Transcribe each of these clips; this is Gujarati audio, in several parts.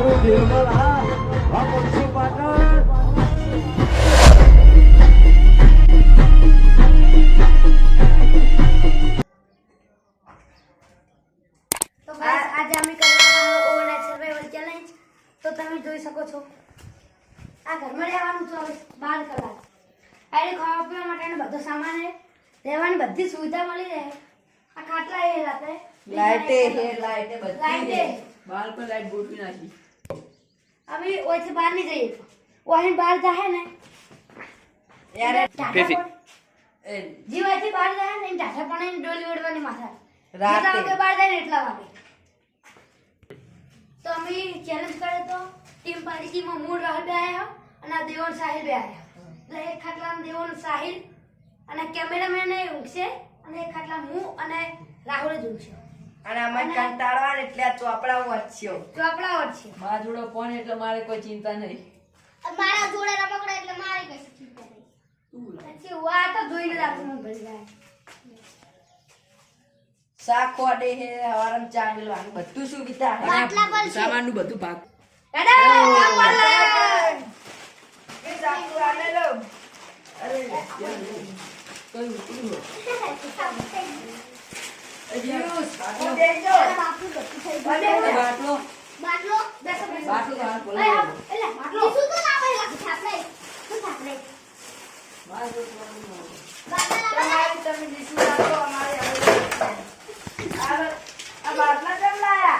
મારું નિર્મલ આ પક્ષી પાટણ તો ગાઈસ આજે અમે કરવાના ઓવરનાઇટ સર્વાઇવલ ચેલેન્જ તો તમે જોઈ શકો છો આ ઘરમાં રહેવાનું 12 કલાક આરે ખાવા પીવા માટેનો બધો સામાન છે રહેવાની બધી સુવિધા મળી રહે આ ખાટલા એ રાતે લાઈટે બધી બાર પર લાઈટ ગોઠવી નાખી અમે ઓયથી બહાર નહીં જઈએ ઓહી બહાર જાહે ને યાર જીવાથી બહાર જાય ને ટાટા પણ ડોલી ઓડવાની માથા રાતે જેટલા વાગે બહાર જાય ને એટલા વાગે તો અમે ચેલેન્જ કરે તો ટીમ પાર્ટીમાં મૂળ રાહુલ બે આયા અને આ દેવન સાહિલ બે આયા એટલે એક ખાટલામાં દેવન સાહિલ અને કેમેરામેન એ ઊંઘશે અને એક ખાટલા હું અને રાહુલ જ ઊંઘશે અને અમે કંટાળવા ને એટલે આ ચોપડા વાંચ્યો ચોપડા ઓર છે મારા જોડે ફોન એટલે મારે કોઈ ચિંતા નહીં મારા જોડે રમકડા એટલે મારે કઈ ચિંતા નહીં પછી વા તો જોઈને રાખું ભરી જાય શાક ખોડે હે હવારમ ચા મેલવાનું બધું સુવિધા હે બાટલા પર છે. સામાનનું બધું ભાગ દાદા બાટલા કે ચાકુ આલે લો અરે કોઈ ઉતરી હો અજીયુસ બાટલો દેજો બાટલો બાટલો બેસો બેસો બાટલો તો હાથ બોલો એટલે બાટલો શું તો ના ભાઈ લાગે છાપલે શું છાપલે તમારી તમે દીસુ રાખો અમારે આ બાટલા કેમ લાયા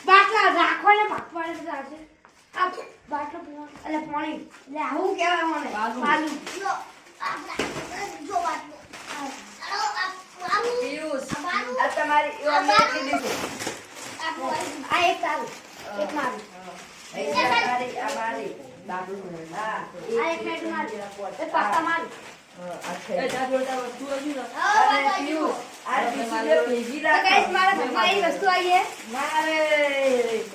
બાટલા રાખો ને પાકવાને રાખે આ બાટલો એટલે પાણી એટલે આવું કહેવાય મને પાલું જો જો બાટલો પિયુષ આ તમારી યો અમે એટલી દીધું આ એક તારું એક મારું આ મારી બાટલું હા આ એક મેટ મારું એ પાકા મારું એ જા જોતા વસ્તુ હજી ને અને પિયુષ આ દીસુ જે ભેગી તો ગાઈસ મારા ઘરમાં એ વસ્તુ આવી છે મારે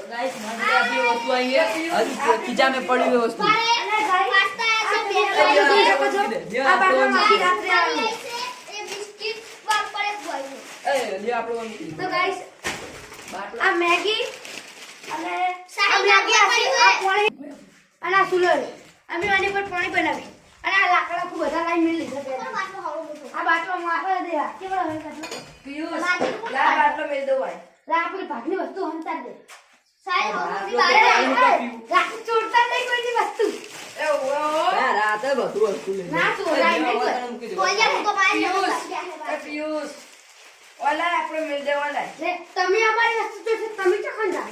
ગાઈસ મારી આ બે વસ્તુ આવી છે હજુ ખીચા મે પડી હોય વસ્તુ અને ગાઈસ પાસ્તા છે જોઈ શકો છો આ બાટલામાંથી રાત્રે આવી એ બિસ્કિટ પર પડે હોય એ લે આપણો તો ગાઈસ બાટલો આ મેગી અને આ મેગી આ પાણી અને આ સુલર અમે આની પર પાણી બનાવી અને આ લાકડા ખૂબ બધા લાઈન મેલી લીધા આ બાટલો માથે દે કેવડો હોય બાટલો પિયુષ લા બાટલો મેલ દો ભાઈ લા આપણી ભાગની વસ્તુ હંતા દે સાહેબ બાટલો બારે તો પાણી પીવું. રાખી ચોરતા નહીં કોઈની વસ્તુ એ ઓ રાતે બધું વસ્તુ લે ના ચોરાય નહીં કોઈ તો પિયુષ એ પિયુષ ઓલા આપણે મેલ દે ઓલા તમે અમારી વસ્તુ જોશે તમે ચખન જાઓ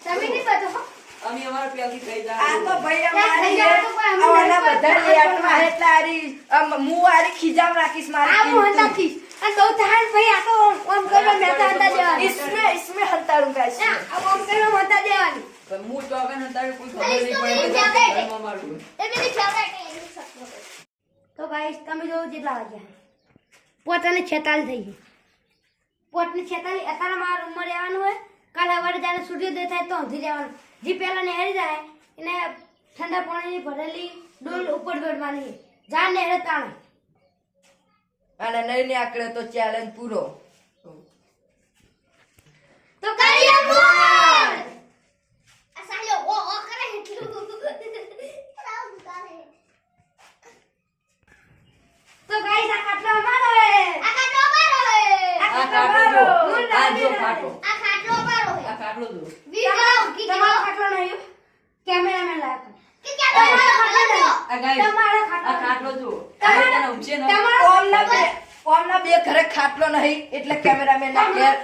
તમે નહીં બતો અમે અમાર પેલી કઈ જા આ તો ભાઈ થઈ જાય તો કોઈ અમે અમારી નહીં બધા કરતા. લેટમાં એટલે આરી મુ આરી ખીજામ રાખીશ આ મારી હું હંતા થીસ અને તો થાન ભાઈ આ તો ઓમ કરવા મેં તો હંતા દેવાની इसमें હંતાડું ગાઈસ આ ઓમ કરવા હંતા દેવાની પણ હું તો આગળ નતારે કોઈ ખબર નહીં પડે કે ઘરમાં મારું એ બધી ફેવરેટ તો ગાઈસ તમે જો કેટલા વાગ્યા પોતાને 46 થઈ ગઈ પોતને 46 અત્યારે મારા રૂમમાં રહેવાનું હોય કાલ સવારે જ્યારે સૂર્યોદય થાય તો ઊંઘી રહેવાનું જે પહેલા નહેરી જાય એને ઠંડા પાણીની ભરેલી ડોલ ઉપર બેડવાની જા નહેરે તાણે અને નહીં ને આકડે તો ચેલેન્જ પૂરો તો કરી અમર આ સાલો ઓ કરે એટલું તો ગાઈસ આ ખાટલો અમારો હે આ ખાટલો અમારો હે આ કાટલો આ જો કાટલો આ ખાટલો અમારો હે આ કાટલો જો તમારો ખાટલો નહીં કેમેરામેન લાગે કે આ ગાઈસ તમારો આ ખાટલો કાટલો જો તમારો- આ તને ઊંચે ન ઓમના બે ઘરે ખાટલો નહીં એટલે કેમેરામેન ના ઘેર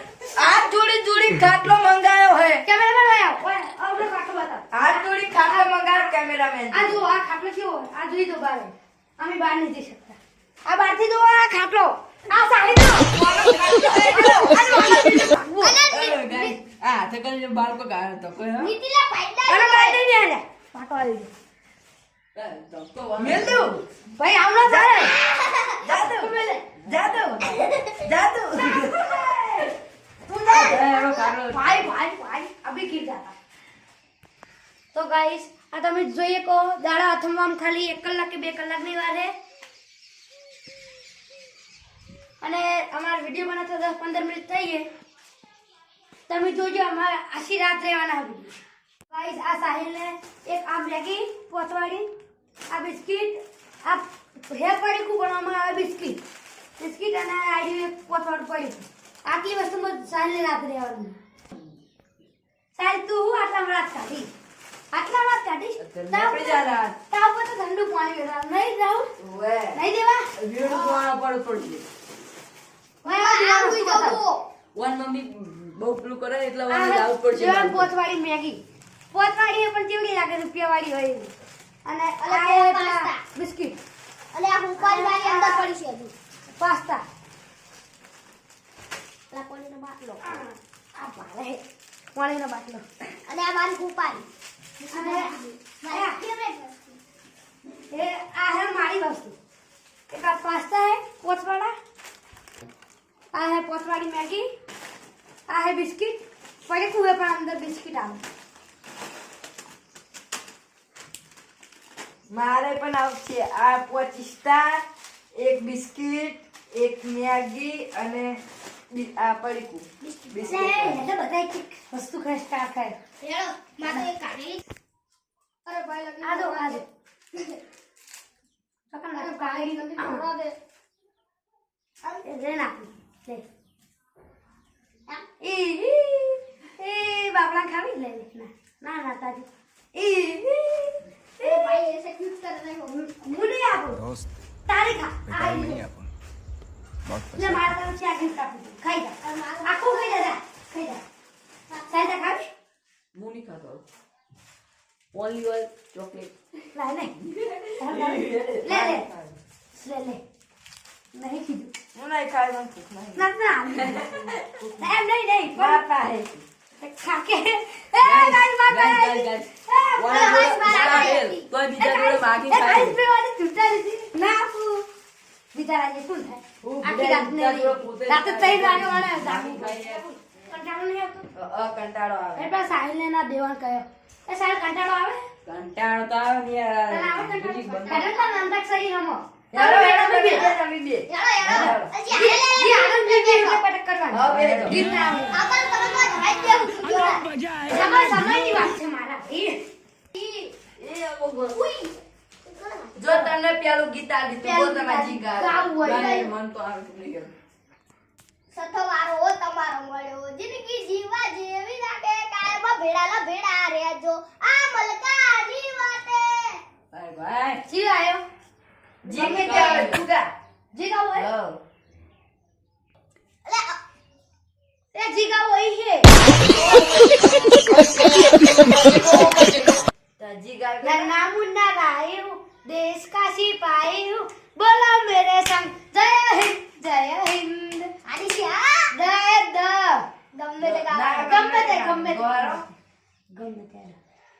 આ જોડી ખાટલો મંગાયો હે કેમેરામેન આયો ઓય આવડો ખાટલો બતાવ આ જોડી ખાટલો મંગાયો કેમેરામેન આ જો આ ખાટલો કેવો હોય? આ જોઈ દો બાર અમે બહાર નહીં જઈ શકતા આ બહારથી જો આ ખાટલો આ સાઈડ ગાઈસ આ હાથે કરીને બાળકો ગાય તો કોઈ હા નીતિલા ફાઈડા અરે બહાર નહીં આલે પાટો આવી ધક્કો મેલ દો ભાઈ આવનો થાય જાદુ જાદુ જાદુ એનો કાટલો ભાઈ અભી गिर जाता તો ગાઈસ આ તમે જોઈએ કો દાડા અથમવામાં ખાલી 1 કલાક કે 2 કલાકની વાર છે અને અમારો વિડિયો બનાવતા 10-15 મિનિટ થઈ ગઈ તમે જોજો અમારે આખી રાત રહેવાના વિડિયો गाइस આ સાહિલને એક આ મેગી પોચવાડી આ બિસ્કિટ આ હે પડી કુ બનાવવામાં આવે બિસ્કિટ અને આડી એક પોચવાડ પડી આટલી વસ્તુ મત સાહિલને રાખી દેવાનું સાહિલ તું હું આટલા વાત કાઢી નીકળી જા રાત. તાવ પર તો ઠંડુ પાણી વેરા નહીં જાઉં ઓવે. નહીં દેવા વીડું ધોવાના પર થોડી દે. વન મમ્મી બહુ પેલું કરે એટલે વન લાવવું પડશે. પોચવાડી મેગી પોચવાડી પણ કેવડી લાગે રૂપિયા વાળી હોય એવી. અને આ પેલા બિસ્કિટ અને આ હુંપારી વાળી અંદર પડી છે હજુ પાસ્તા પેલા પાણીનો બાટલો આ પાલે પાણીનો બાટલો અને આ મારી હુંપારી અને મારી ફેવરેટ વસ્તુ એ આ હે મારી વસ્તુ એક આ પાસ્તા હે પોચવાડા આ હે પોચવાડી મેગી આ હે બિસ્કિટ પડે કુએ પણ અંદર બિસ્કિટ આવે મારે પણ આવશે આ 5 સ્ટાર એક બિસ્કિટ એક મેગી અને આ પડીકું બિસ્કિટ એટલે બધા એક વસ્તુ ખાય સ્ટાર ખાય હેડો મારે એક કાઢી અરે ભાઈ લગી આ દો સકન ના કાળી લગી ખવડા દે એ રે નાખી લે એ બાબલા ખાવી લે ના ના તાજી એ ભાઈ ऐसे क्यों कर रहे हो મુને આપો दोस्त તારી ખા આ नहीं अपन बहुत લે મારા તરફ છે આ ગિફ્ટ આપું છું ખાઈ જા આખું ખાઈ જા ખાઈ જા સાઈડા ખાવી હું નહીં ખાતો. Only one chocolate. લાય નહીં લે લે નહીં કીધું હું નહીં ખાઈ મને ભૂખ નહીં ના ના એમ નહીં બાપા હે ખાકે એ ગાઈસ માં guys, guys guys. A one guys, star guys. Fail. તોય બીજા જોડે માગી ગાઈસ ખાય. પે વાળી છૂટા લીધી ના આપું બિચારા જે શું થાય હું આખી રાત ને બીજા જોડે પોતે જ રાતે ખાય. 3 વાગે વાળા માગી જાગી ખાઈને કંટાળો નહીં આવતો કંટાળો આવે એટલે સાહિલને ના દેવાન કહ્યો એ સાહિલ કંટાળો આવે કંટાળો તો આવે ને યાર. તને આવે બીજી કંટાળો બંધ. એટલે તાર અંતાક્ષરી રમો હેડો હેડો તમે બે હેડો હેડો હજી જી આનંદ જેવી એટલે પટક કરવાની હા, બેસો. ગીત ના આવે આપણ તરત જ હાઈ દેવું સમયની વાત છે મારા એ જો તને પેલું ગીત આ દીધું બહુ તમે જીગા ગાવું હોય ગાય મન તો આવે તો નહીં ગયું. સથવારો તમારો મળ્યો જિંદગી જીવવા જેવી લાગે કાયમ ભેડાલા ભેડા રહેજો આ મલકાની વાટે ભાઈ ભાઈ. જી આયો જી કે ત્યાં જુગા જી ગાવ હોય હા એટલે એ જી ગાવ હોય છે તો જીગા नन्ना मुन्ना राय हूँ देश का सिपाही हूँ बोलो मेरे संग जय हिंद આની છે આ जय द ગમે તે ના, ગાવ ગમે તે ગમે તે ગોરો. ગમે તે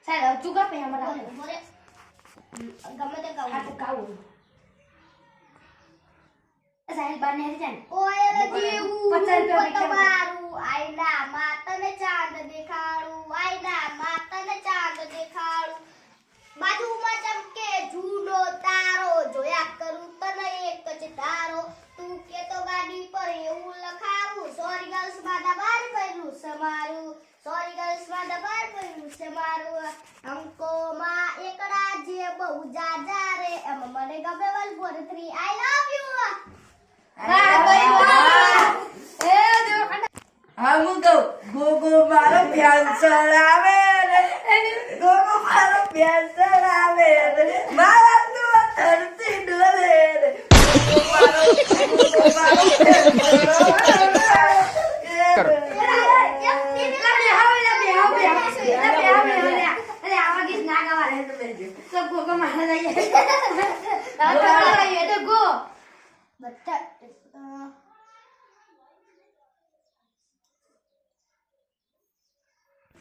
ચાલો ચૂકા પે હમણાં ગમે તે ગાવ આ તો કાવું સાહેલ બાને હરી જાય ઓય રે જીવું 50 રૂપિયા તમારું આઈના માતને ચાંદ દેખાડું આઈના માતને ચાંદ દેખાડું બાજુમાં ચમકે જૂનો તારો જોયા કરું તને એક જ તારો તું કે તો ગાડી પર એવું લખાવું સોરી ગર્લ્સ માં દબાર પહેરું સમારું સોરી ગર્લ્સ માં દબાર પહેરું સમારું અંકો માં એકડા જે બહુ જાજા રે એમ મને ગમે 143 આઈ લવ યુ હા ભાઈ એ દેવ હા હું કહું ગોગો મારો પ્યાર ચડાવે રે ગોગો મારો પ્યાર ચડાવે રે મારા તું ધરતી ડોલે રે ગોગો મારો પ્યાર ચડાવે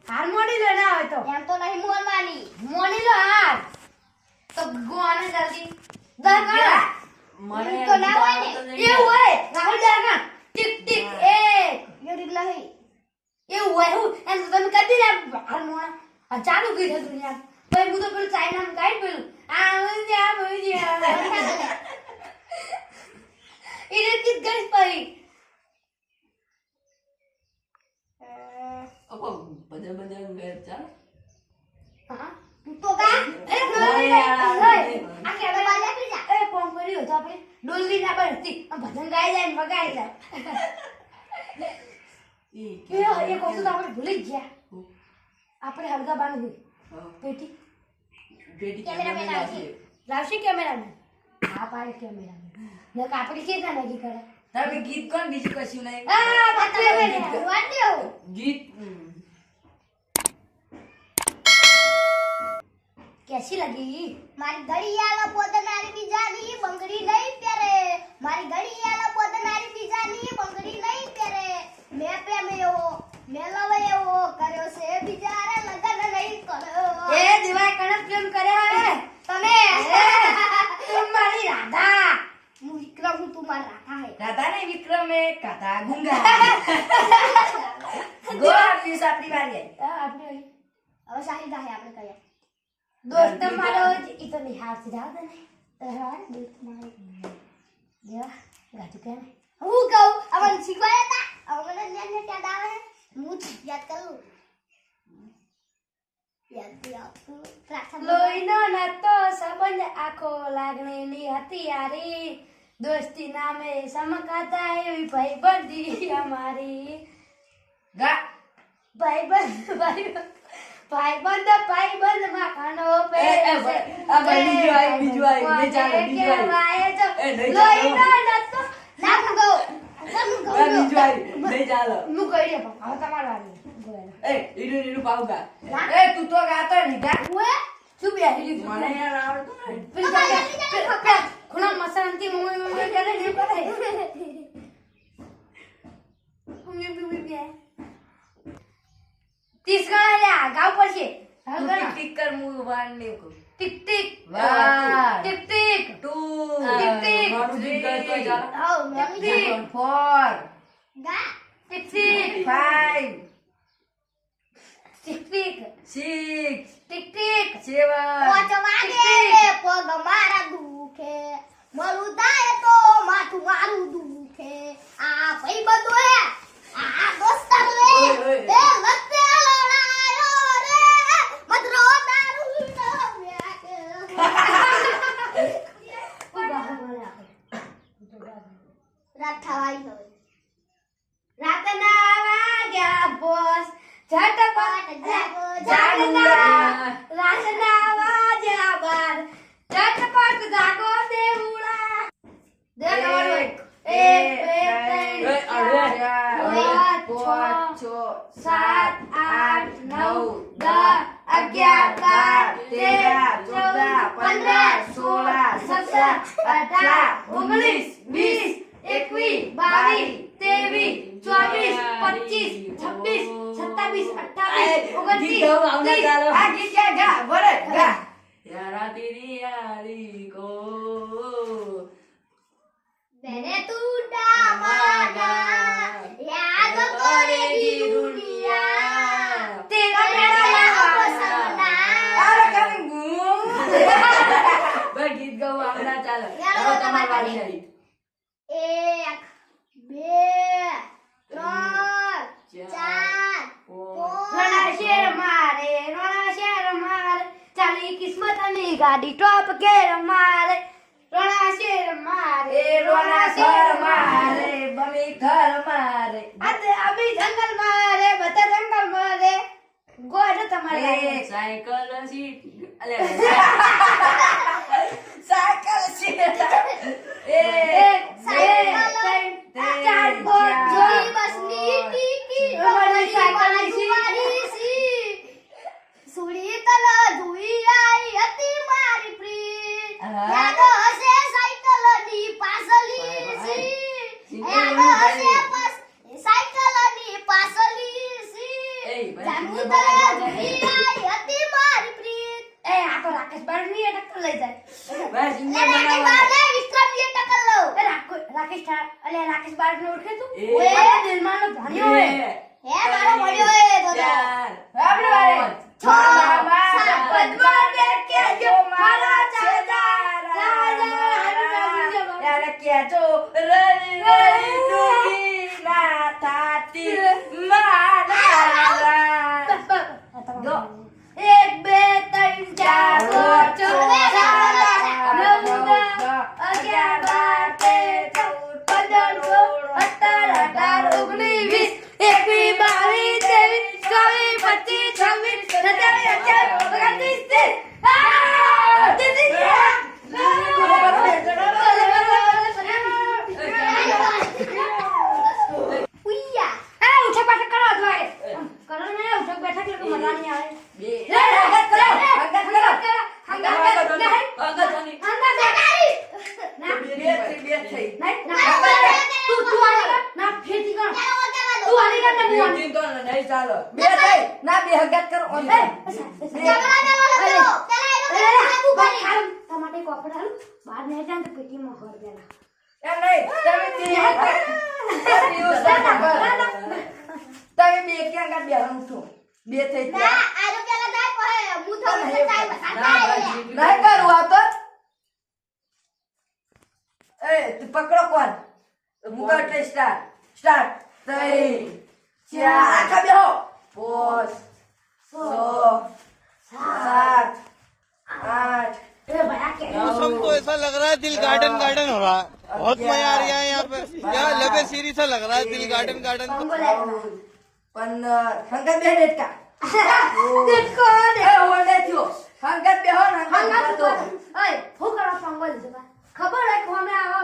હાર્મોની લેના હોય તો એમ તો નહીં બોલવાની મોની લો હાર તો ગોને જલ્દી દર કરા મને તો ના હોય ને. તો નહીં. એવું હોય રાહુલ જાગા ટીક ટીક એક એવું નહીં એવું હોય હું એમ તો તમે કરી દે હાર્મોન આ ચાલુ કરી દે દુનિયા ભાઈ હું તો પેલું ચાઇના ગાઈડ પેલું આ એને કીધ ગઈશ ભાઈ અપો બધા બધા વેર ચાલ. ડોલી નહીં. આ તો કેમેરા બહાર નીકળી જા. એ કોમ કર્યું તો આપણે ડોલી ના બનતી ભજન ગાઈ જાય ને વગાઈ જાય એક વસ્તુ તો આપણે ભૂલી જ ગયા આપણે હલકા બાંધવી પેટી કેમેરામેન આવશે. લાવશે કેમેરામેન હા પાડે કેમેરામેન ને કાપડી કે ના નક્કી કરે તમે ગીત કોણ બીજું કશું નહીં આ બતાવે ને વાત દેવું. ગીત કેસી લગી મારી ઘડિયાળો પોતનારી બીજાની બંગડી નહીં પહેરે. મારી ઘડિયાળો પોતનારી બીજાની બંગડી નહીં પહેરે. મેં પ્રેમ્યો મેં લવાયો કર્યો છે બીજારે લગન નહીં કર્યો. એ દિવાય કણક પ્રેમ કર્યો હે તમે તું મારી રાધા હું વિક્રમ હું તું મારા રાધા હે. રાધા ને વિક્રમ એ કાતા ગુંગા ગો પ્લીઝ આપણી વારી આવી આપણે હવે શાહિદા હે આપણે કહીએ. दोस्त मारो इ तो निहार से जाओ ने तहवार दोस्त मारो देवा गाजू के હું કહું અમન શીખવાડ્યા હતા અમને ન્યાન ને યાદ આવે હું યાદ કરું યાદ લોહીનો નતો સંબંધ આખો લાગણીની હથિયારી દોસ્તી નામે સમકાતા એવી ભાઈબંધી અમારી ગા ભાઈબંધ ભાઈબંધ માં ખાનો પે આ ભાઈ બીજું આવ્યું નહીં ચાલે બીજું આવ્યું એ નહીં લોહીનો ચાલે નતો ના હું કહું બીજું આવ્યું નહીં ચાલે હું કહી દે હવે તમારો વારી એ ઈડું પાઉગા એ તું તો ગાતો નહીં ગા શું બેહી લીધું મને યાર આવડતું નહીં ખૂણા મસાંતી મમ્મી કરે ને કરે મમ્મી બે 30 ગણા લ્યા ગાવ પડશે તું ટીક ટીક કર હું વાન ને કહું tick tick One. Tick tick 2 tick tick મારું ગીત ગાતો હોય ચાલે. આવ મેં ટિક 4 ગા tick tick 5 tick tick 6 tick tick 7 પોચ વાગે પગ મારા દુખે મારું થાય તો માથું મારું દુખે આ ભાઈ બધો હે આ દોસ્તર રે ઓય, ઓય. એ લતે લડાયો રે મધરો દારૂ નો વ્યાકે રાત થવાઈ હવે રાતના વાગ્યા બોસ ઝટપટ જાગો, જાગના રાતના વાગ્યા બાર ઝટપટ જાગો દેવડા દે તમારું એક બે ત્રણ એ, અરે. પાંચ, છ, 7 8 9 10 11 12 13 14 15 16 17 18 19 20 21 22 ગીત ગાવું આવડે ચાલે. આ ગીત ક્યાં ગા બરે ગા યારા તેરી યારી કો मैंने टूटा माना याद करेगी दुनिया तेरा मेरा मेरा सपना આરે કમી ગું ભાઈ ગીત ગાવું આવડે ચાલે. યાર, હવે તમારી તમારી વારી આવી. 1 2 3 રોણા શેર મારે ચાલી કિસ્મત ની ગાડી ટોપ ગેર મારે રોણા શેર મારે એ રોના ઘર મારે બમી ઘર મારે આજે અભી જંગલ મારે બધા જંગલ મારે ગોડ તમારે એ સાયકલ સીટ અલે સાયકલ છે એ એક સાયકલ, ચાર પાંચ જોઈ બસની ટીકી અમારી સાયકલ મારી સી સુડી તલ ધુઈ આઈ હતી મારી પ્રીત યાદ હશે સાયકલ ની પાસલી સી યાદ હશે સાયકલ ની પાસલી સી એ, ભાઈ, જાનુ સિંગર તલ બનાવવા ધુઈ જાય. આઈ હતી મારી પ્રીત એ આ તો રાકેશ બારની એ ટક્કર લઈ જાય ભાઈ સિંગર લે રાકેશ બનાવવા બારને વિક્રમ ની ટક્કર લો એ રાકેશ રાકેશ બારને ઓળખે તું એ. ઓએ દિલમાનો ભાણ્યો હે બે, હે મારો મળ્યો એ તો ચાર, આપણે વારે છ, સાત, પદ્માને કેજો મારા યાર કેજો રલી રલી ડૂબી ના થાતી મારા એક બે ત્રણ ચાર પાંચ છ ઉయ్યા ઉઠક બેઠક કરો અથવા કરો ને ઉઠક બેઠક એટલે મજા નહીં આવે બે નહીં ચાલો બે થઈ ના બે હગાત કરો ટમાટે કોપડા બહાર નહીં જાય તો પેટીમાં ખોર દેલા એમ નહીં તમે બે ક્યાં ગાત બેહવાનું છો બે થઈ ગયા આજો પેલા જાય કહે હું થોડું ટાઈમ નહીં કરું આ તો એ તું પકડો કોણ મુકા એટલે સ્ટાર્ટ 3 4 આખા બેહો 5 6 7 8 એ ભયા કે मौसम तो ऐसा लग रहा है दिल गार्डन गार्डन हो रहा है बहुत मजा आ रहा है यहाँ पे यहाँ लबे सीरी सा लग रहा है दिल गार्डन गार्डन 15 હંગત બે ડેટકા દેખો એ ઓળે થયો હંગત બેહો ને હંગત તો ઓય હું કરો સંગલ જબા ખબર હે કે અમે આવા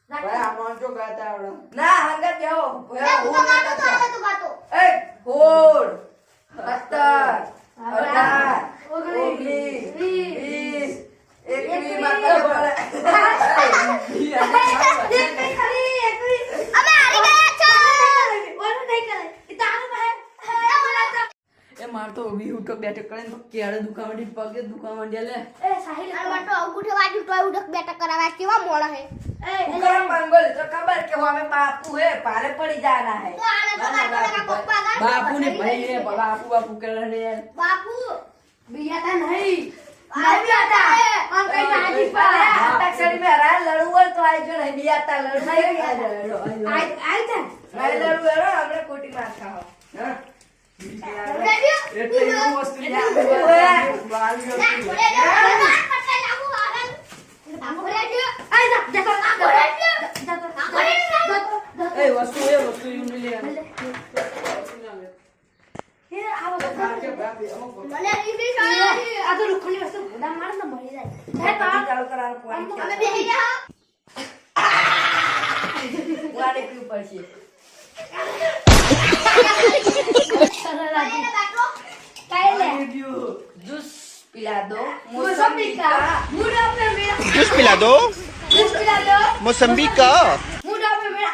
ભાઈ આ મોંચો ગાતા આવડો ના હંગત બેહો તું ગાતો એ હોડ 17 18 19 20 21 માતા પડે અમે હારી ગયા છો ઓનું નહીં કરે એ તારું હે એ માર તો વી ઉઠો બેઠક કરીને તો કેળે દુકાન પગે દુકાન માંડ્યા લે એ સાહિલ અને વાટો અંગૂઠે વાજુ તોય ઉડક બેટા કરાવા કેવા મોળા હે ગરમ મંગોલ તો ખબર કે હવે બાપુ હે પારે પડી જાના હે તો આને તો કાકા પપ્પા ગા બાપુ ને ભાઈ રે બાપુ કરે રે બાપુ बिया था नहीं नहीं आता हम कहीं नाजी पा આટા સડી મે રા લડવું હોય તો આઈ જો નહીં બિયાતા લડવું आई आई था નહીં લડવું એનો આપણે કોટી માર ખાઓ હા એટલે એવું વસ્તુ ના ઘોડે લાગુ આગળ ઘોડે જો आई जा जा ઘોડે જો એ વસ્તુ એવું લે ये आओ મને ઇંગ્લિશ આવડે आ तो रुखनी वस्तु गोदा मार ना मरी जाए है ચાલુ કરાર પોઈન્ટ અમે બેહી રહ્યા વાડે ક્યુ પડશે મને બાટલો काहे जूस पिला दो मौसमी का मुड़ा पे मेरा जूस पिला दो जूस पिला दो मौसम्बी का मुड़ा पे मेरा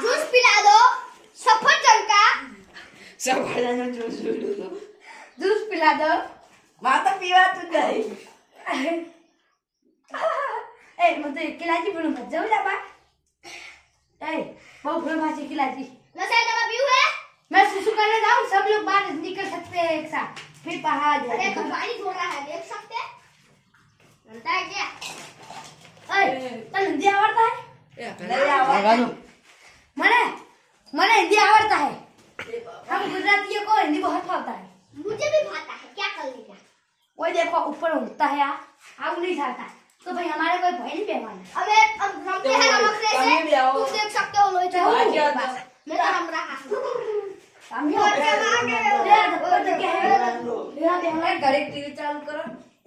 जूस पिला दो सफरजन का સવાળાનો જોશ जूस पिला दो માતા પીવાતું જ નહીં ए मतलब किलाची पण मत जाऊ जा बा ए बहुत बड़ा भाजी किलाची नशा दवा पीऊ है मैं सुसु करने जाऊं सब लोग बाहर निकल सकते हैं एक साथ फिर बाहर अरे जाए पानी छोड़ रहा है देख सकते हैं बनता है क्या ओए तने हिंदी आवड़ता है નહીં આવડતું. मने मने हिंदी आवड़ता है हम गुजरातियों को हिंदी बहुत आता है मुझे भी भाता है क्या कर लेगा वो देखो ऊपर उड़ता है आग नहीं जाता तो भाई हमारे कोई भय नहीं बेमान अबे हम रमते हैं नमक से कमी भी आओ। तुम देख सकते हो लोई आओ। मेरा हम रहा हम ही और क्या मांगे? એ ઘરે ટીવી ચાલુ કરો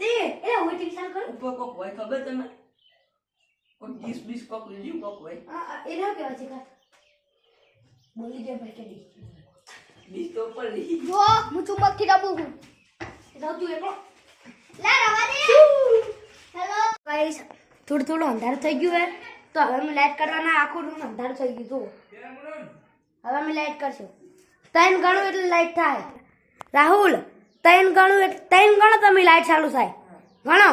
ए वो टीवी चालू करो ઉપર કોક હોય ખબર તમે કોક 20 કોક લીધું કોક હોય इधर क्या है का बोली दे भाई के दी 20 તો ઉપર લીધી जो હું ચુંબકથી ડબું છું इधर तू एकलो લે રવા દે હેલો गाइस થોડું અંધારું થઈ ગયું હે તો હવે અમે લાઈટ કરવાના આખો રૂમ અંધારું થઈ ગયું જો હવે અમે લાઈટ કરશું 3 ગણું એટલે લાઈટ થાય રાહુલ 3 ગણો તમે લાઈટ ચાલુ થાય ગણો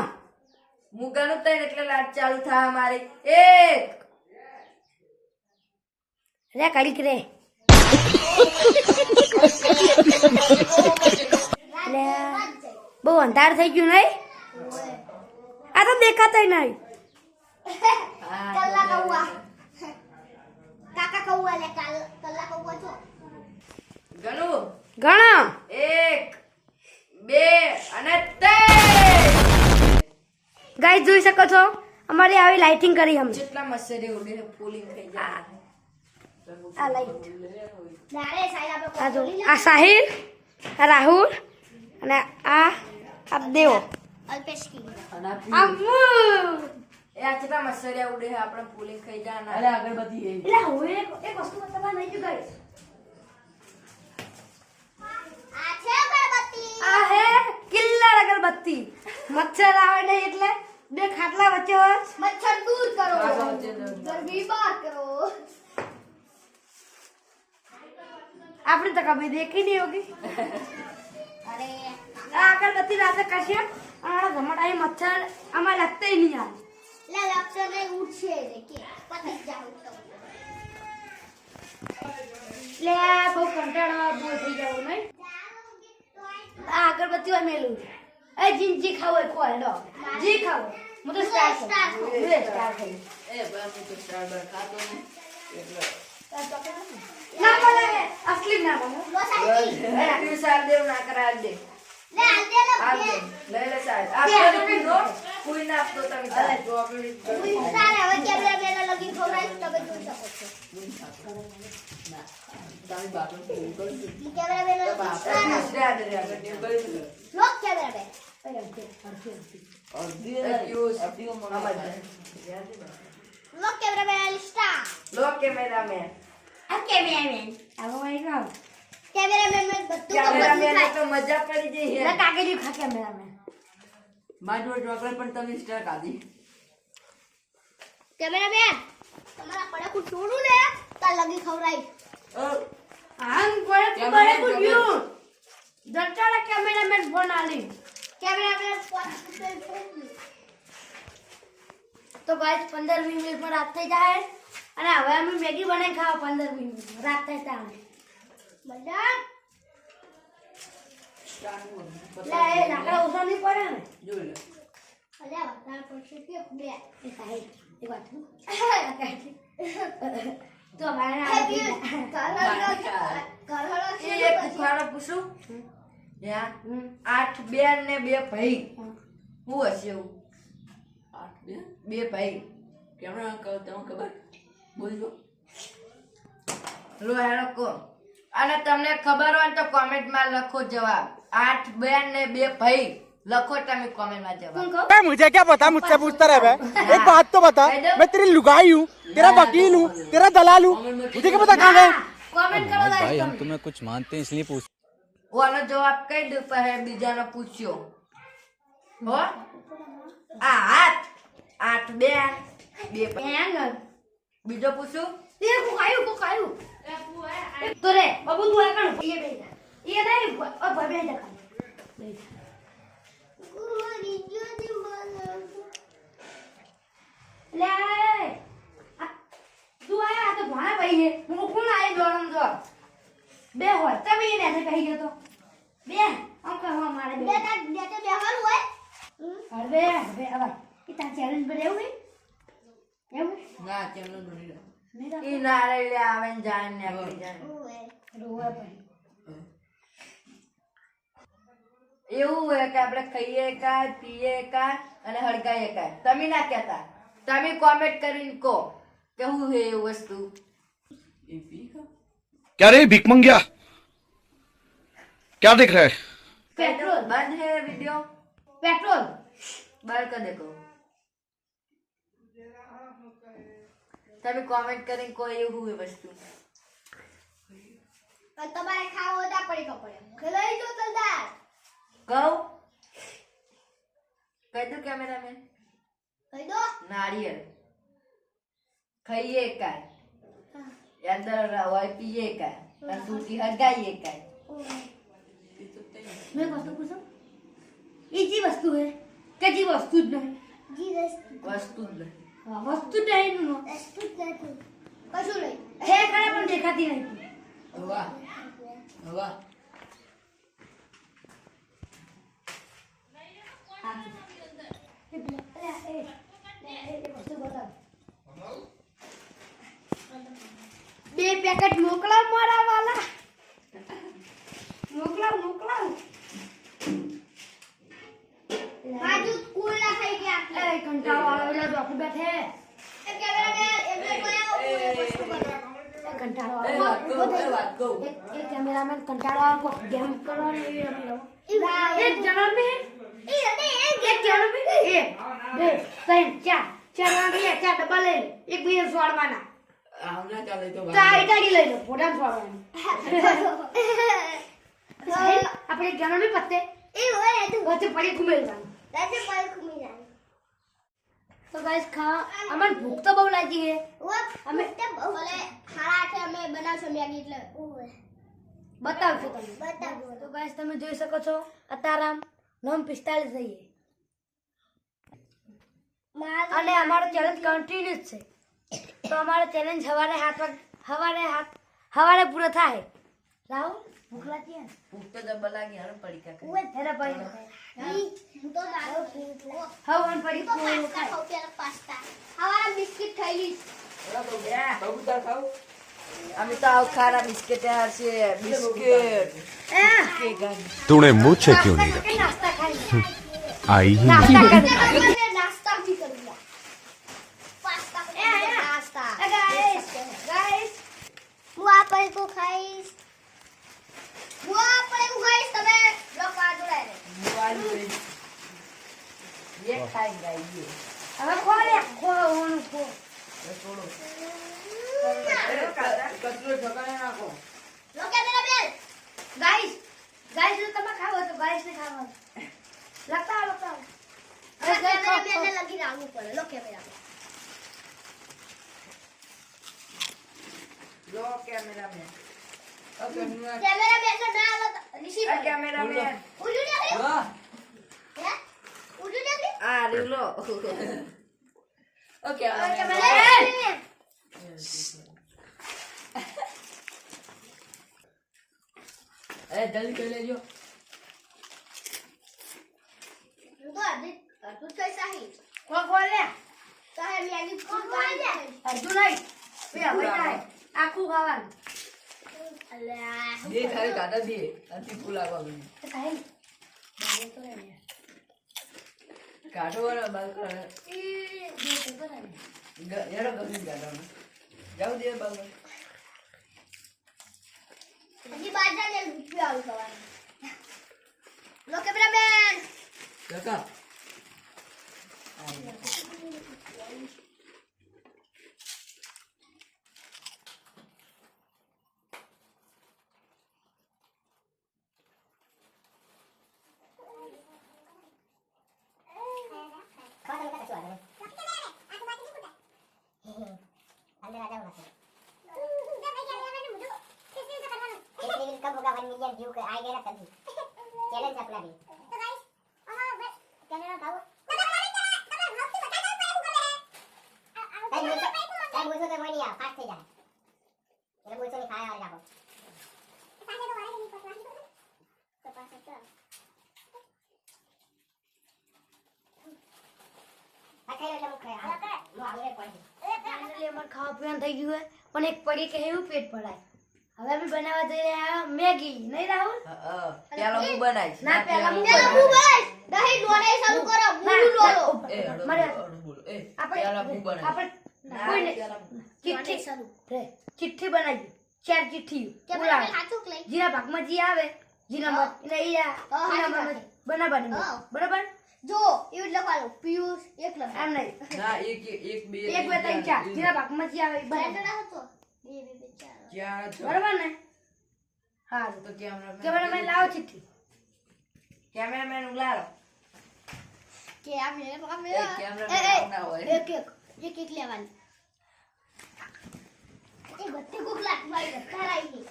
હું ગણું તઈ એટલે લાઈટ ચાલુ થાય અમારી 1 રે કડીક રે લે બહુ અંધારું થઈ ગયું નહીં આ તો દેખાતાય નહીં કલ્લા કૌવા કાકા કૌવા લે કલ્લા કૌવા છો ગણું ગણો 1 2 અને 3 ગાઈસ જોઈ શકો છો અમારી આવી લાઇટિંગ કરી અમે જેટલા મચ્છરે ઉડે પોલિંગ થઈ જાય આ લાઈટ નારે સાઈડ આ જો આપણે આ સાહિલ આ રાહુલ અને આ દેવો અલ્પેશ કિંગ અને આ આ પીળું. હું. એ આ કેટલા મસરિયા ઉડે છે આપણે પુલિંગ ખાઈ જાના અરે અગરબત્તી એ એટલે હવે એક વસ્તુ બતાવવા નહીં જો ગાઈસ આ છે અગરબત્તી આ હે કિલ્લર અગરબત્તી મચ્છર આવે નહીં એટલે બે ખાટલા વચ્ચે હોય. મચ્છર દૂર કરો પાછા વચ્ચે દો. ગરમી બહાર કરો आपने तो कभी देखी नहीं होगी અરે आ अगरबत्ती रात कशे और घमड़ा ही मच्छर हमें लगते ही नहीं यार લે લક્ષણ ને ઉઠશે રે કે પતી જાવ તો ले बહુ કંટાળો બહુ થઈ જાવ નહીં આ અગરબત્તી હોય મેલું એ જી ખાવ એ કોલ દો જી ખાવ હું તો સ્ટાર સ્ટાર ખાવ ખાઉં. હું સ્ટાર ખાવ એ ભાઈ હું તો સ્ટાર બાર ખાતો નહીં એટલે ના બોલે અસલી ના બોલે લો સાહેબ તું સાર દેવ ના કરા દે લે હાલ દે લે આલ દે લઈ લે સાહેબ આપણે પીનો કોઈ ના આપતો તમે અરે જો આપણે તારે હવે કેમેરા બેન લગી ખવરાઈ તમે જોઈ શકો છો તારી બાપને ફોન કરું છું. કેમેરા બેન બાપા, દૂસરા દે આપણે ટેબલ લો કેમેરા બેન અડધી Excuse. અડધીઓ મને સમજ લો કેમેરા બેન સ્ટાર લો કેમેરામેન આ કેમેરામેન આવો ભાઈ ગાવ કેમેરા બેન મેં બધું કેમેરામેન કમ્પ્લીટ તો મજા પડી જઈ લે કાગેજી ખા કેમેરામેન મારી જોડે ચોકલેટ પણ તમે સ્ટાર ખાધી કેમેરા બેન તમારા પડે કુ ટોડું ને તાર લગી ખવરાઈ આમ પડે પડે કુડ્યું દટાડા કેમેરામેન ફોન આલી કેમેરા બેન તો ગાઈસ 15-20 મિનિટમાં રાત થઈ જાય અને હવે અમે મેગી બનાવી ખાવા 15-20 મિનિટમાં રાત થાય ત્યાં બધા સ્ટારનું લે એ લાકડા ઓછા નહીં પડે ને જોઈ લે અલ્યા વધારે પડશે કે બે એ સાહેબ એ વાત હું તો અમારે હેપી આ કરહળો એ એક ખાડો પૂછું યા 8 બેન ને 2 ભાઈ હું હશે એવું 8 બે 2 ભાઈ કેમેરા તમને ખબર બોલજો લો હેડો કો અને તમને ખબર હોય ને તો કોમેન્ટ માં લખો જવાબ 8 બેન ને 2 ભાઈ લખો તમે કોમેન્ટ માં જવાબ કોણ કહો मुझे क्या पता मुझसे पूछता रहे बे एक बात तो बता मैं तेरी लुगाई हूँ तेरा वकील हूँ तेरा दलाल हूँ मुझे क्या पता कहाँ गए કોમેન્ટ કરો भाई ગાઈસ हम तुम्हें कुछ मानते हैं इसलिए पूछ ઓનો જવાબ કઈ દઉં પછી બીજાનો પૂછ્યો હો આ 8 બેન 2 ભાઈ હેંગ બીજો પૂછું એ કો ખાયું તો રે બાબુ તું આ કણ એ બેજા એ નહીં ઓ ભાઈ બેજા ખા લે તું આયા આ તો ભણા ભાઈ હે હું કોણ આય દોડમ જો બે હોય તમે એને ને કહી ગયો તો બે આમ કહો મારે બે બેટા બેટા બેહલ હોય અરે હવે હવે ઈ તા ચેલેન્જ પર એવું હે એવું ના કેમનો ધોની લે મેરા ઈ નારેલે આવે ને જાય ને આપી જાય રોવા ભાઈ એવું હોય કે આપણે ખાઈએ કાય પીએ કાય અને હળગાઈએ કાય તમે ના કહેતા તમે કોમેન્ટ કરીને કહો કે હું હે એ વસ્તુ એ પી ખા क्या रे भिक मंगिया क्या देख रहा है પેટ્રોલ બંધ હે વિડિયો પેટ્રોલ બાર કર દેખો તમે કોમેન્ટ કરીને કહો એવું હોય વસ્તુ તમારે ખાવો હોય તો પડી કપડે લઈ જો તલદાર કહું કહી દઉં કેમેરામેન કહી દો નારિયેળ ખાઈએ કાય અંદર હોય પીએ કાય અને સૂકી હળગાઈએ કાય मैं वस्तु पूछूं ये जी वस्तु है क्या जी वस्तु જ નહીં જીરસ વસ્તુ જ નહીં હા, વસ્તુ જ નહીં નું એસ્ટુ નથી કશું નહીં હે ખરા પણ દેખાતી નહીં હવા હવા બે પેકેટ મોકલાવ મારા વાલા મોકલાવ બાજુ કુલ ના થઈ ગયા એ કંટાળો આવે એટલે ડોક્ટર બેઠે એ કેમેરામેન એમને કોઈ આવો વસ્તુ કરો એ કંટાળો એ આવે વાત કહું એ કેમેરામેન કંટાળો આવે ગેમ કરવાની એવી રમી લો ઈ ભાઈ એક જણા બે એક જણા બે એક બે ત્રણ ચાર ચાર બે ચાર ડબ્બા લઈ લે એક બે સોડવાના આવના ચાલે તો તો આ ઇટાડી લઈ લો ફોટા સોડવાની આપણે એક જણા બે પત્તે વચ્ચે પડી ઘુમેલવાનું તો ગાઈસ અમને ભૂખ તો બહુ લાગી છે અમે ભલે ખાડા આઠે અમે બનાવશું મેગી એટલે બતાવજો તમે તો ગાઈસ તમે જોઈ શકો છો અતારામ 9:45 થઈએ અને અમારો ચેલેન્જ કન્ટિન્યુઅસ છે તો અમારો ચેલેન્જ સવારે પૂરો થાય રાહુલ ભૂખ લાગી છે ભૂખ તો જબર લાગી હાલો પડી કાકા એના પડી હું તો દારૂ હવન પડી પાસ્તા ખાવ પેલા પાસ્તા હવા બિસ્કિટ ખાઈ લીસ કબૂતર ખાવ અમે તો આવ ખારા બિસ્કિટ યાર છે બિસ્કિટ કે ગાડી तूने मुझसे क्यों नहीं रखा નાસ્તા ખાઈ आई ही નાસ્તા કરી નાસ્તા भी करूंगा पास्ता नाश्ता ગાઈસ હું આ પર કો ખાઈશ હું આ પર કો ખાઈશ તમે લોકો આ જોડાય રે ये खाई गाइए હવે ખોવાનું ખો छोड़ो कचरो ठकाने नाखो લોકો મેરા બેલ ગાઈસ જો તમે ખાવો તો ગાઈસ ને ખાવા લગતા અરે કેમેરા મેન ને લગી રાખવું પડે લો કેમેરા लो कैमरामैन ओके કેમેરા મેન ને ના આલો રિસીવ कैमरामैन ઉડ્યું ને लो હે ઉડ્યું ને आ रे लो ओके કેમેરા अरे जल्दी कर ले जो હું તો અડધું કઈસા હી ખોલે તો હે મેગી કોણ ખાય અડધું નહીં બે હવે થાય આખું ખાવાનું અલ્લા ये खाली काटा दिए अंति फूला को તો ખાઈ બારે તો રહે काटो वाला बाल कर એ બે તો રહે यार गसी काटो जाओ दे बाल હજી બાજા ને રૂપિયા આવું કરવાનું લો કેમેરામેન काका कब होगा 1 मिलियन व्यू आ गया ना तभी चैलेंज अपना भी तो गाइस कैमरा खाओ कहीं बोल तो नहीं आ फास्ट થઈ જાય એટલે બોલ તો નહીં ખાયા વાળી રાખો પાસે તો વાળે નહીં તો પાસે તો આ ખાઈ એટલે મુખ ખાય નો આગળ પડી ફાઇનલી અમાર ખાવા પીવાનું થઈ ગયું છે પણ એક પડી કે એવું પેટ ભરાય હવે અમે બનાવવા જઈ રહ્યા મેગી નહીં રાહુલ પેલા હું બનાવીશ ના પેલા હું પેલા હું બસ દહીં ડોળાઈ ચાલુ કરો મૂળું ડોળો એ મારે બોલો એ આપણે પેલા હું બનાવીશ આપણે કોઈને ચિઠ્ઠી શરૂ ચિઠ્ઠી બનાવી 4 ચિઠ્ઠી કેમેરામેન હાથું લઈ જીરા પાકમાં જી આવે જીરા એટલે બનાવવાની હા. બરાબર જો એવું જ લખવાનું પિયુષ એક લખ એમ નહીં ના એક બે 1 2 3 4 જીરા પાકમાં જી આવે બેન્ડ બનાવ ના હતો 2 2 4 ચાર છ બરાબર ને હા તો કેમેરામેન લાવો ચિઠ્ઠી કેમેરામેન ઉલારો કે આ મે એ કેમેરામેન ના હોય એક લેવાની એ બત્તી ગુગલા મારી કરાઈ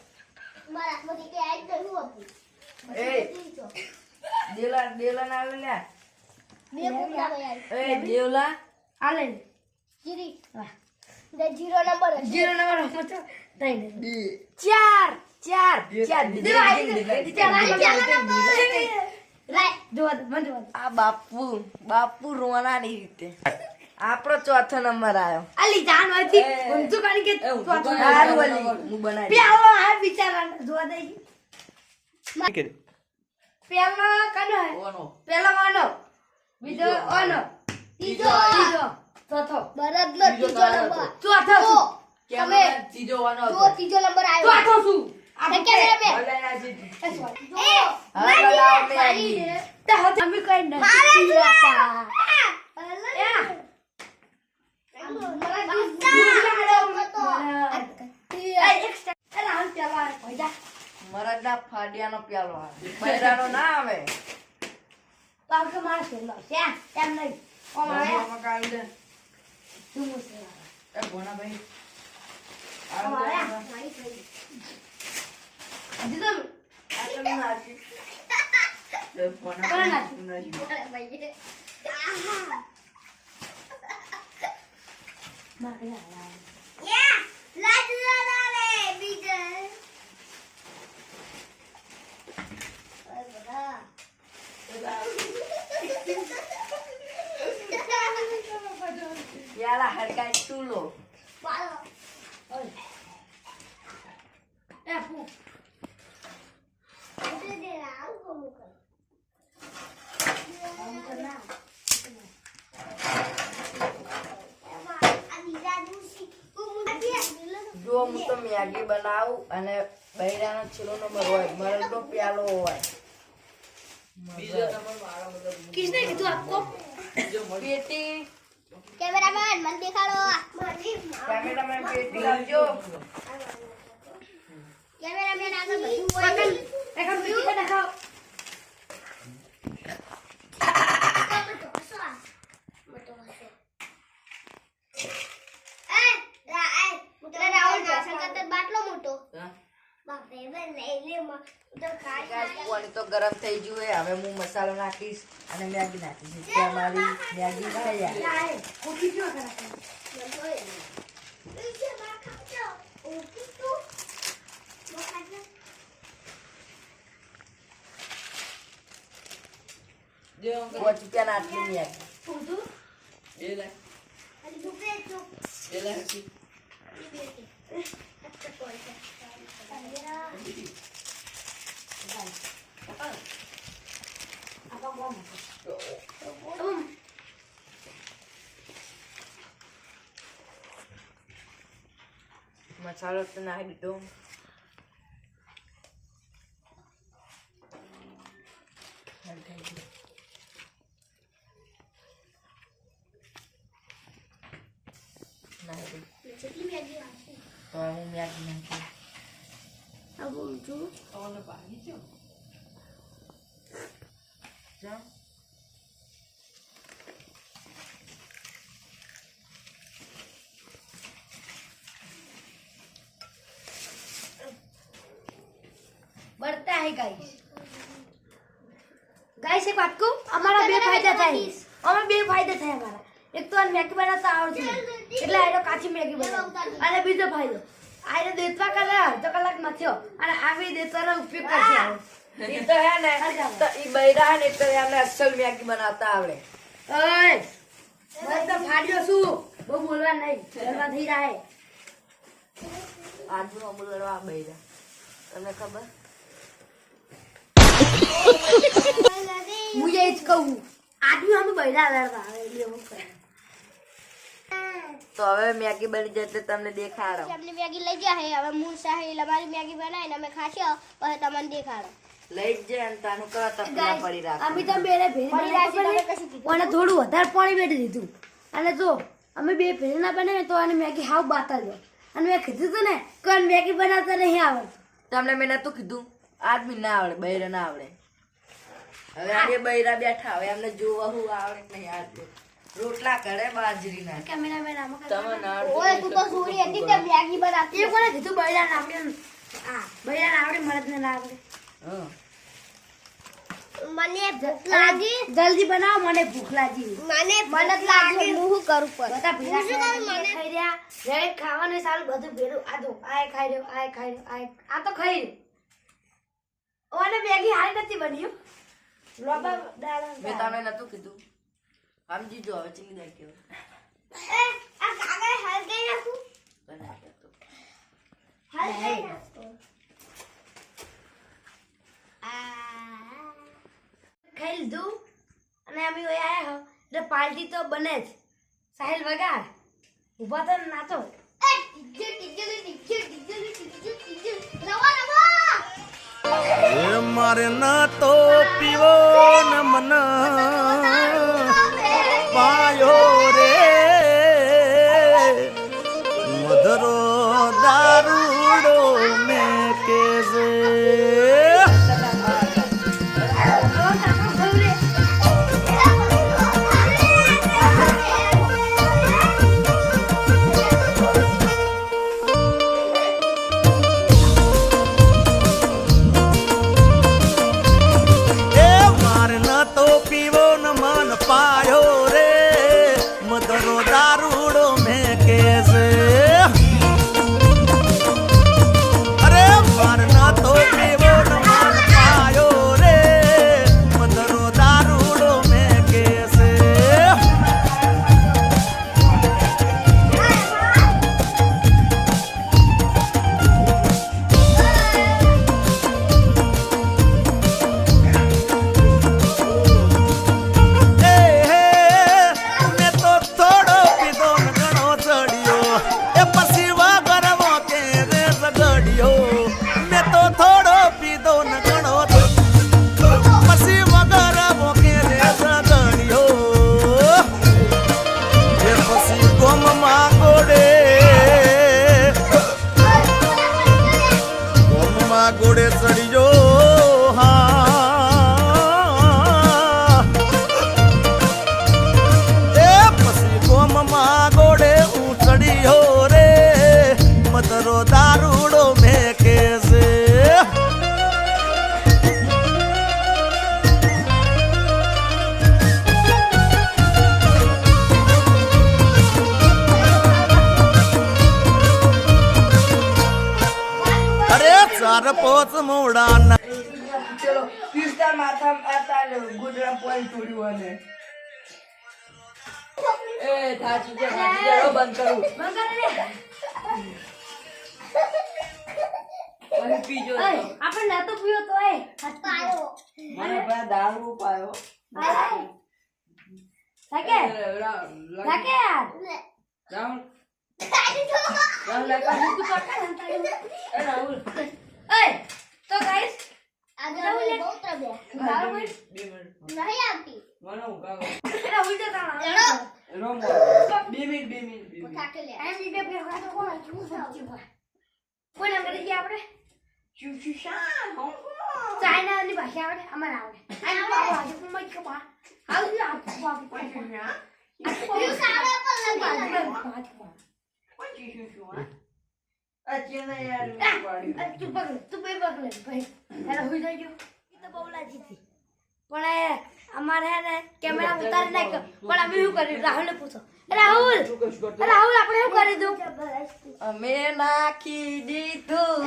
મારા હાથમાંથી કે આઈ તો હું આપું એ દેલા ના આવે લે બે ગુગલા યાર એ દેવલા આ લઈ જીરી વાહ. દે 0 નંબર જીરો નંબર મચો દઈ દે બી 4 આ બાપુ રોનાની રીતે આપણો ચોથો નંબર આવ્યો અલી જાન વાતી ઊંધું કાઢી કે સારું અલી હું બનાવી પેલો આ બિચારા જોવા દે પેલો કનો હે ઓનો પેલો ઓનો બીજો ઓનો ત્રીજો ચોથો બરદનો ત્રીજો નંબર ચોથો શું? કેમેરામેન ત્રીજો ઓનો જો ત્રીજો નંબર આવ્યો ચોથો શું આ કેમેરામેન ઓનલાઈન આ છે એ લાવો મેગી. તો હવે તમે કઈ નથી મરદના ફાડિયાનો પ્યાલો આવે, બૈરાનો ના આવે. મારા છેલ્લો છે એમ નહીં આમાં કાઢી દે. એ ભોણાભાઈ, આવું દે. આ તમે નાખી. એ ભોણાભાઈ નાખી. યાલા હડકાઈ ચૂલો. જો હું તો મેગી બનાવું અને બૈરાનો છેલ્લો નંબર હોય, મરદનો પ્યાલો હોય. કિસને કીધું આપકો પેટી, કેમેરામેન મને દેખાડો કેમેરામેન પેટી લાવજો. કેમેરામેન આગળ બધું હોય એકમ બીજું દેખાઓ પાણી તો ગરમ થઈ ગયું હે. હવે હું મસાલો નાખીશ અને મેગી નાખીશ. તમારી મેગી તૈયાર. કોફી જો કરા ₹5 આટલી મેગી. પૂછું મસાલો તો નાખી દીધો. હું મેગી નાખી. જાઓ. बढ़ता है गाइस गाइस एक बात को हमारा बे फायदा થાય અમે બે ફાયદા થાય અમારા. એક તો આ મેગી બનાવતા આવડે એટલે આનો કાચી મેગી બનાવ અને બીજો ફાયદો આને દેતવા કલાક અડધો કલાક મથ્યો અને આવી દેતવાનો ઉપયોગ કરશે આવો. ઈ તો હે ને, તો ઈ બૈરા હે ને એટલે એમને અસલ મેગી બનાવતા આવડે. ઓય બસ તો ફાડ્યો છું બહુ બોલવા નહીં જલવા થઈ રહ્યા હે. આજનો અમુલ લડવા બૈરા તમને ખબર. હું એ જ કહું આદમી અમે બૈરા લડવા આવે એટલે હું કરે. તો હવે મેગી બની જાય એટલે તમને દેખાડો. આપણી મેગી લઈ ગયા હે હવે હું સાહેલ અમારી મેગી બનાવીને અમે ખાશો પછી તમને દેખાડો લઈ જ જાય ને તાનું કરા તપલા પડી રાખો. અમે તો બેને ભેરી બનાવી અને થોડું વધારે પાણી બેઠી દીધું અને જો અમે બે ભેરી ના બનાવે તો આને મેગી હાવ બાતા જો અને મેં કીધું હતું ને કે મેગી બનાવતા નહીં આવડતું. તમને મેં નતું કીધું આદમી ના આવડે, બૈરા ના આવડે. હવે આ બે બૈરા બેઠા હવે એમને જોવા હું આવડે કે નહીં આવડે. રોટલા કરે બાજરીના. કેમેરામેન આમાં તમે ના ઓય તું તો સુરી હતી તે મેગી બનાવતી એ કોને કીધું બૈરા ના આવડે હા બૈરા ના આવડે મરદ ના આવડે. હા. મને ભૂખ લાગી જલ્દી બનાવો મને ભૂખ લાગી મને લાગી હું શું કરું પર બધા ભેગા ખાઈ રહ્યા જયારે ખાવાનું સારું બધું ભેરું આ તો આ ખાઈ રહ્યો આ ખાઈ રહ્યો આ તો ખાઈ રહ્યો ઓને મેગી હારી નથી બની લોબા દાળ મેં તમને નતું કીધું. સમજી જો હવે ચીલી દાળ કેવું એ આ કાગળ હાલ ગઈ નાખું બનાવ્યા તો. હાલ ગઈ નાખું ખાઈ લીધું અને અમે ઓય આયા હો એટલે પાર્ટી તો બને જ. સાહિલ વગાડ ઊભા તો નાચો. એ ટીજે રવા રવા મારે ના તો પીવો ન મન પાયો રે મધરો દારૂડો મેં કેસે ઘોડે ચડીજો એ પછી ગોમમાં ઘોડે હું ચડ્યો રે મધરો દારૂડો મેં કેસે ચાર પોચ મોડા ચલો પિસ્તા માથા આતા ગુડરા પોઈન્ટ તોડ્યું અને એ થાચી જાય બંધ કરું મને પીજો આપણે નતો પીયો તો એ પાયો મને પેલા દારૂ પાયો લાગે લાગે યાર રામ તો ગાઈસ આગળ બહુ ત્રબ્યા દારૂ નહીં આવતી રાહુલ તો થાકે લે એમ વિડિયો ફેરવા તો કોણ કોઈ નામ કરી આપણે ચાઇના ની ભાષા આવડે અમારે આવડે આ બાબુ મત કપા આવું ના યુ સારા પર લગી પણ અમારે હે ને કેમેરા ઉતારી નાખ્યો પણ અમે શું કર્યું રાહુલ ને પૂછો રાહુલ રાહુલ આપણે શું કરી દઉં અમે નાખી દીધું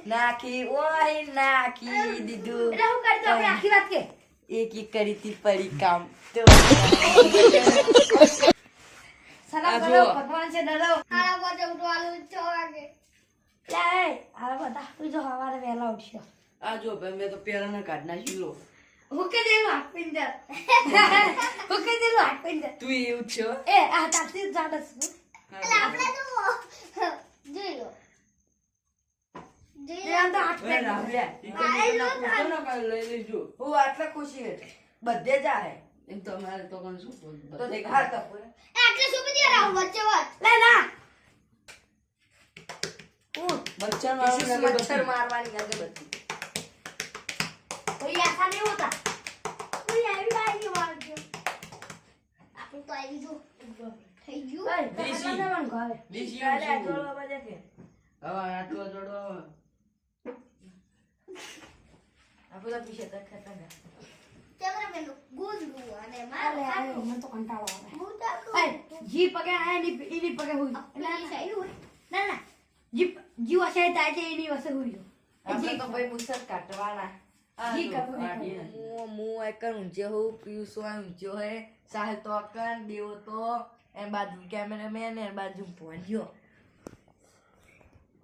નાખી ઓય નાખી દીધું એટલે શું કરી દઉં આપણે આખી વાત કે એક કરી તી પડી કામ તો સલામ કરો ભગવાન છે ડરો સારા પર ઉઠવાનું 6 વાગે લે આ બધા તું જો સવારે વહેલા ઉઠ્યો આ જો ભાઈ મેં તો પેલા ના કાઢ નાખી લો હું કે દેલું હાથ પિંજર હું કે દેલું હાથ પિંજર તું એવું છો એ આ તાતી જાડે છે એટલે આપણે તો જોઈ લો એ આમ તો હાથ ઓય પિંજર રાહુલ્યા લઈ લેજો હું આટલા ખુશી હતી બધે જાહે એમ તો અમારે તો કોણ શું તો દેખ હાર કપૂર આટલે શું બધી રાવ વચ્ચે વચ્ચે લે ના મચ્છર મચ્છર મારવાની અગરબત્તી કોઈ આશા નહીં હોતા કોઈ આવી બાઈ મારજો આપણે તો આવી જો થઈ ગયું ઓય દેશી જવાનું ઘરે દેશી કાલે આ જોડવા બજે કે હવે આટલો જોડો આ બધા પીછે તક ખતમ કેમેરામેન ગુંદુ અને અરે મારે અરે મને તો કંટાળો આવે હું તાકો ઓય જી પગે આ ની પગે હોય પેલી સાઈડ હોય ના ના જી વસે થાય છે એની વસે હોય આપણે તો ભાઈ મુસર કાટવાના જી કરવું હું એકર ઊંચે હું પીયુષ ઊંચો હે સાહેબ તો અકર દેવો તો એ બાજુ કેમેરામેન એ બાજુ પહોંચ્યો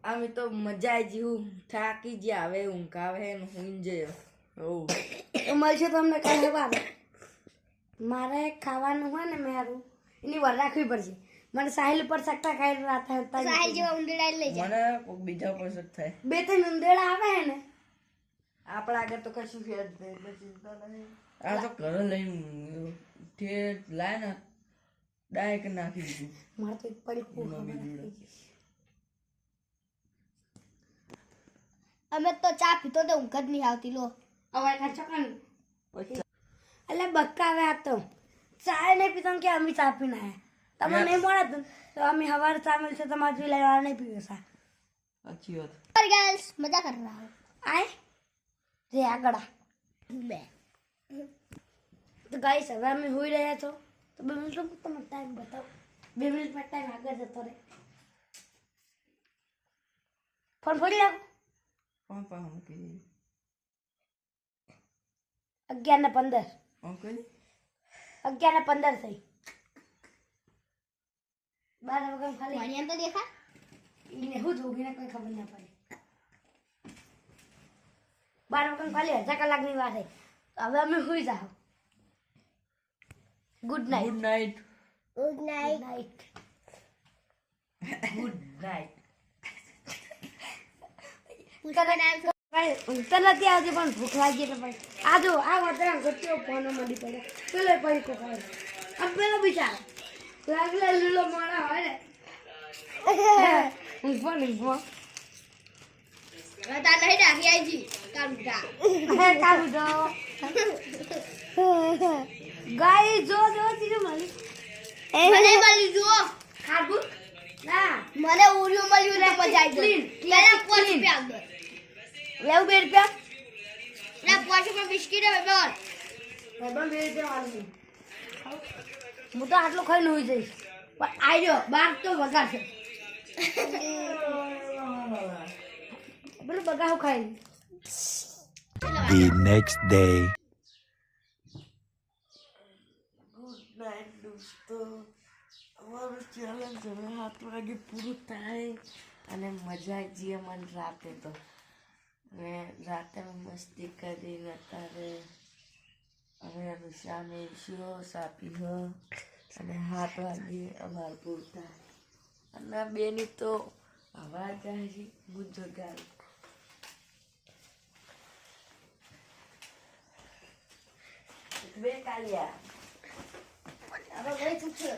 અમે તો મજા આવી જીવું થાકી ગયા હવે ઊંઘ આવે ને હુઈ જયો મળશે તમને કઈ વાર મારે ખાવાનું હોય ને મારું એની વાર રાખવી પડશે મને સાહિલ પર સટ્ટા ખાઈ રાત સાહેબ જેવા ઉંદરડા લઈ જા મને બીજા પર શક થાય બે ત્રણ ઉંદેડા આવે હે ને આપણા આગળ તો કશું ફેર જ નહીં એટલે ચિંતા નહીં. આ તો ઘરે લઈને ઠેઠ લાય ને ડાયરેક્ટ નાખી દીધું. મારે તો એક પડી અમે તો ચા પીતો તો ઊંઘ જ નહીં આવતી લો. અવાજ ખાચો કાન એટલે બક્કા આવે આ તો ચા નહીં પીતો કે અમે ચા પીને આયા તમે નહીં મળે તો અમે સવારે ચા મળશે તમારે પી લેવા નહીં પીવે સા સાચી વાત. और गर्ल्स मजा कर रहा हूँ આય જે આગળ मैं. તો ગાઈસ હવે અમે હોઈ રહ્યા છો તો 2 મિનિટ તમે ટાઈમ બતાવો 2 મિનિટમાં ટાઈમ આગળ જતો રહે ફોન ફોડી નાખો કોણ પા મૂકી દીધું? 11:15 અંકલ 11:15 થઈ 12 વાગે ખાલી मैंने तो देखा ઈને હું જોગીને કોઈ ખબર ના પડે 12 વાગે ખાલી અડધા કલાકની વાત છે હવે અમે હોઈ જાઓ good night good night. Good night. Night good night. ઊંઘતા નથી આવતી પણ ભૂખ લાગી એટલે પછી આ જો આ વાતરા ગટ્યો ફોનો મળી પડે પેલો પડી કો ખાય આ પેલો બિચારો લાગલા લીલો મોડા હોય ને ઊંઘવા बता नहीं डाली आई जी कामटा કાઢું દો ગાય જો તીજો મળી મને મળી જો ખાધું ના મને ઉર્યું મળ્યું ને પજાઈ દો પેલા 5 રૂપિયા દો લેવું 2 રૂપિયા ના 5 રૂપિયા બિસ્કિટ હે બોલ મેં 2 રૂપિયા વાળું હું તો આટલો ખાઈને હોઈ જઈશ પણ આજો બાર તો વગાડશે પેલું બગાવ ખાઈ The next day. Good night દોસ્તો. અમારું ચેલેન્જ હવે 7 વાગે પૂરું થાય અને મજા આવી જઈએ મને રાતે તો. અને રાતે અમે મસ્તી કરીને અત્યારે હવે અનુષાને શો સાપી હો અને 7 વાગે અમારું પૂરું થાય અને આ બેની તો અવાજ આવી ગુજો ગાલ. બે કાલિયા अब गई तू छे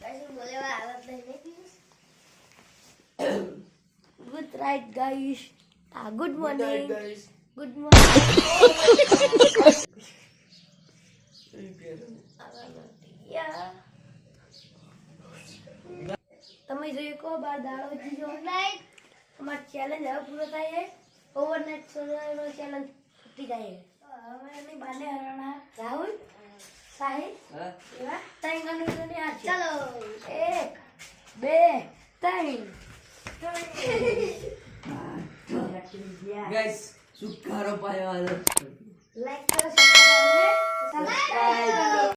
कैसे बोले वाला हालत नहीं good night guys good morning guys. Good morning તમે જોઈ કો બાર દાડો જીજો नाइट અમાર ચેલેન્જ હવે પૂરો થાય છે ઓવરનાઇટ સર્વાઈવલ ચેલેન્જ છૂટી જાય છે હવે એની બાને હરણા રાહુલ સાહિલ હા એવા ત્રણ ગણોની આ છે चलो 1 2 3 ગાઈસ સુખારો પાયો હાલો. લાઈક કરો શેર કરો અને સબસ્ક્રાઇબ